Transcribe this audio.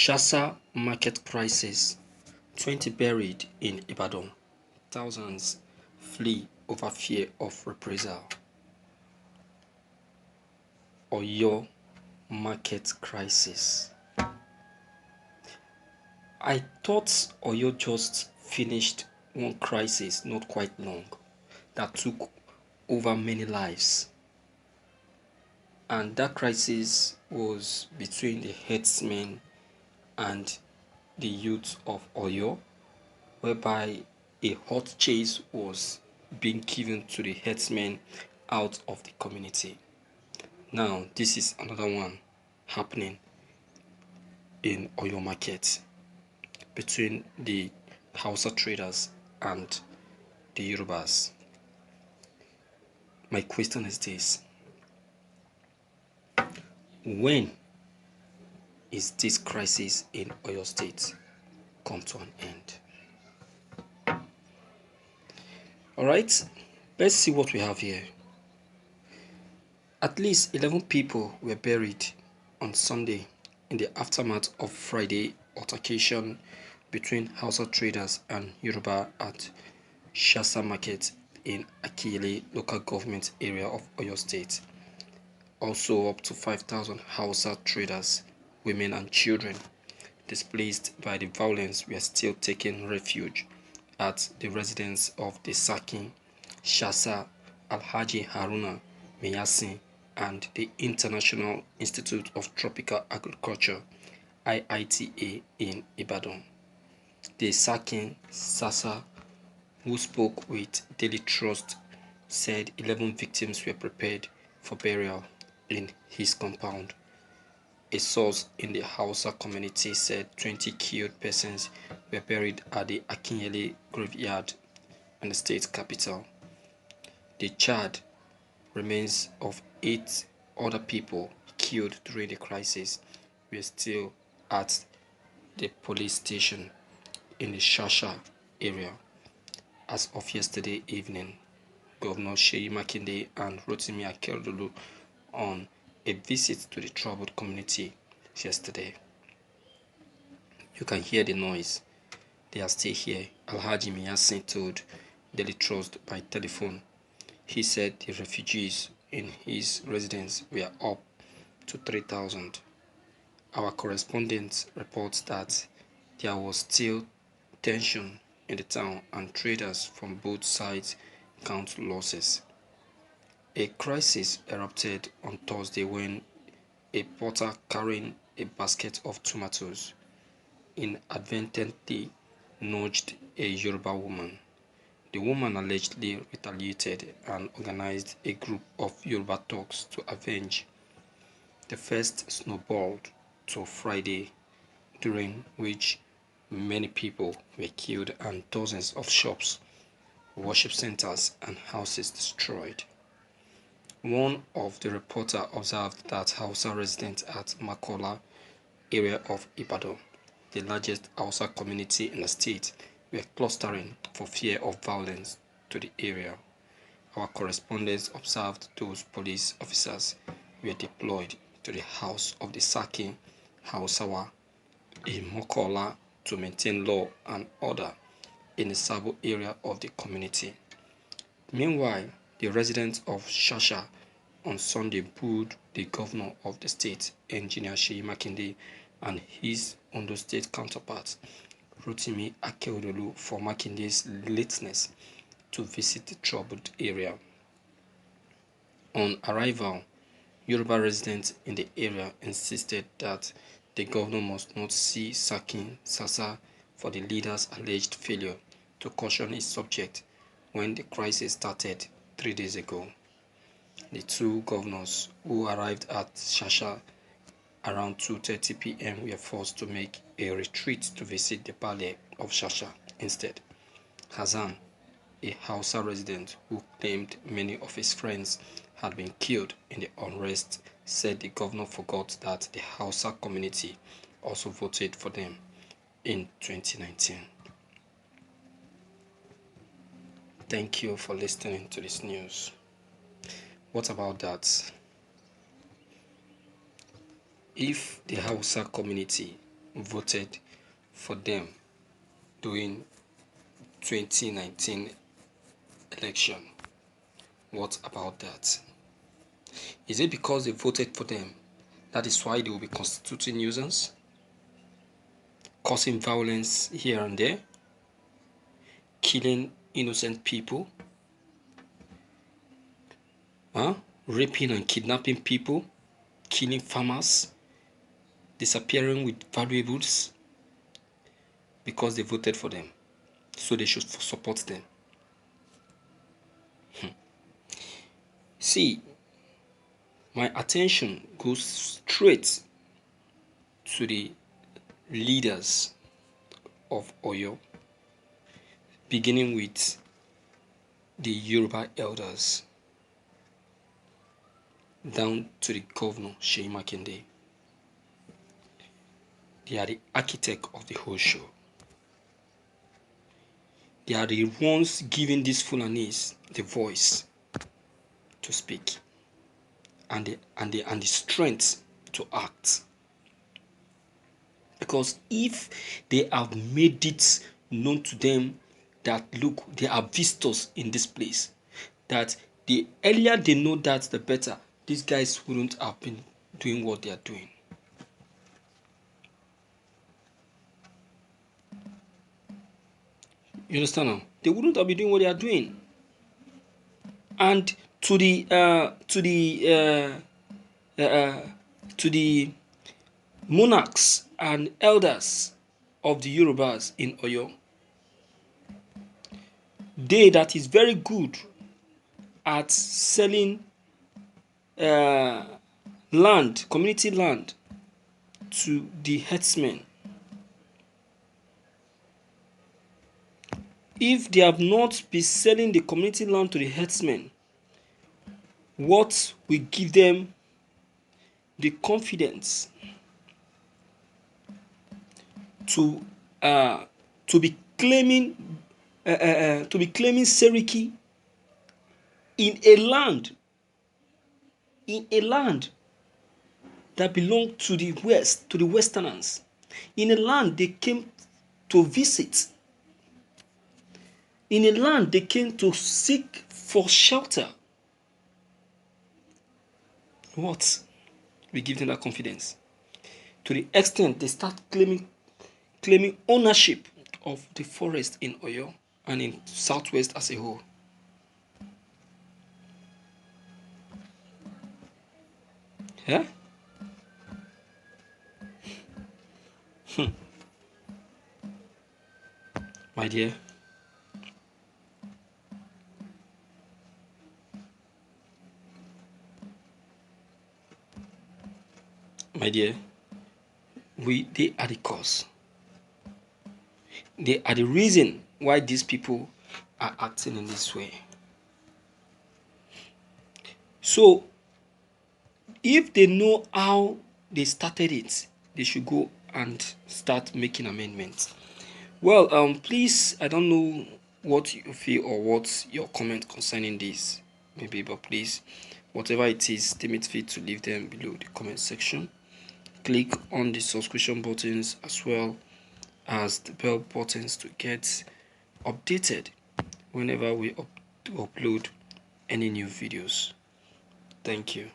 Shasa market crisis, 20 buried in Ibadan. Thousands flee over fear of reprisal. Oyo market crisis. I thought Oyo just finished one crisis not quite long that took over many lives. And that crisis was between the herdsmen and the youth of Oyo, whereby a hot chase was being given to the herdsmen out of the community. Now, this is another one happening in Oyo market between the Hausa traders and the Yorubas. My question is this: when is this crisis in Oyo State come to an end? Alright, let's see what we have here. At least 11 people were buried on Sunday in the aftermath of Friday altercation between Hausa traders and Yoruba at Shasa Market in Akile local government area of Oyo State. Also, up to 5,000 Hausa traders, women and children displaced by the violence were still taking refuge at the residence of the Sakin Shasa Alhaji Haruna Meyasin and the International Institute of Tropical Agriculture IITA in Ibadan. The Sakin Sasa, who spoke with Daily Trust, said 11 victims were prepared for burial in his compound. A source in the Hausa community said 20 killed persons were buried at the Akinyele graveyard in the state capital. The charred remains of 8 other people killed during the crisis were still at the police station in the Shasha area. As of yesterday evening, Governor Seyi Makinde and Rotimi Akeredolu on a visit to the troubled community yesterday. You can hear the noise. They are still here. Alhaji Miyasin told Daily Trust by telephone. He said the refugees in his residence were up to 3,000. Our correspondent reports that there was still tension in the town and traders from both sides count losses. A crisis erupted on Thursday when a porter carrying a basket of tomatoes inadvertently nudged a Yoruba woman. The woman allegedly retaliated and organized a group of Yoruba thugs to avenge. The first snowballed to Friday, during which many people were killed and dozens of shops, worship centers, and houses destroyed. One of the reporters observed that Hausa residents at Makola area of Ibadan, the largest Hausa community in the state, were clustering for fear of violence to the area. Our correspondents observed those police officers were deployed to the house of the Saki Hausawa in Mokola to maintain law and order in the Sabo area of the community. Meanwhile, the residents of Shasha on Sunday booed the governor of the state, Engineer Seyi Makinde, and his Ondo State counterpart, Rotimi Akeredolu, for Makinde's lateness to visit the troubled area. On arrival, Yoruba residents in the area insisted that the governor must not see Sakin Sasa for the leader's alleged failure to caution his subject when the crisis started 3 days ago. The two governors who arrived at Shasha around 2:30 p.m. were forced to make a retreat to visit the Bale of Shasha instead. Hassan, a Hausa resident who claimed many of his friends had been killed in the unrest, said the governor forgot that the Hausa community also voted for them in 2019. Thank you for listening to this news. What about that? If the Hausa community voted for them during 2019 election. What about that? Is it because they voted for them that is why they will be constituting nuisance, causing violence here and there, killing innocent people, raping and kidnapping people, killing farmers, disappearing with valuables because they voted for them? So they should support them. See, my attention goes straight to the leaders of Oyo, beginning with the Yoruba elders down to the governor, Seyi Makinde. They are the architect of the whole show. They are the ones giving these Fulanis the voice to speak and the strength to act. Because if they have made it known to them that, look, there are visitors in this place, that the earlier they know that, the better. These guys wouldn't have been doing what they are doing. You understand now? They wouldn't have been doing what they are doing. And to the monarchs and elders of the Yorubas in Oyo, they that is very good at selling land, community land, to the herdsmen. If they have not been selling the community land to the herdsmen, what will give them the confidence to be claiming Seriki in a land that belonged to the West, to the Westerners, in a land they came to visit, in a land they came to seek for shelter? What will give them that confidence? To the extent they start claiming ownership of the forest in Oyo and in Southwest as a whole. Yeah? My dear, they are the cause. They are the reason why these people are acting in this way. So, if they know how they started it, they should go and start making amendments. Well, please, I don't know what you feel or what's your comment concerning this, maybe, but please, whatever it is, deem it fit to leave them below the comment section. Click on the subscription buttons as well as the bell buttons to get updated whenever we upload any new videos. Thank you.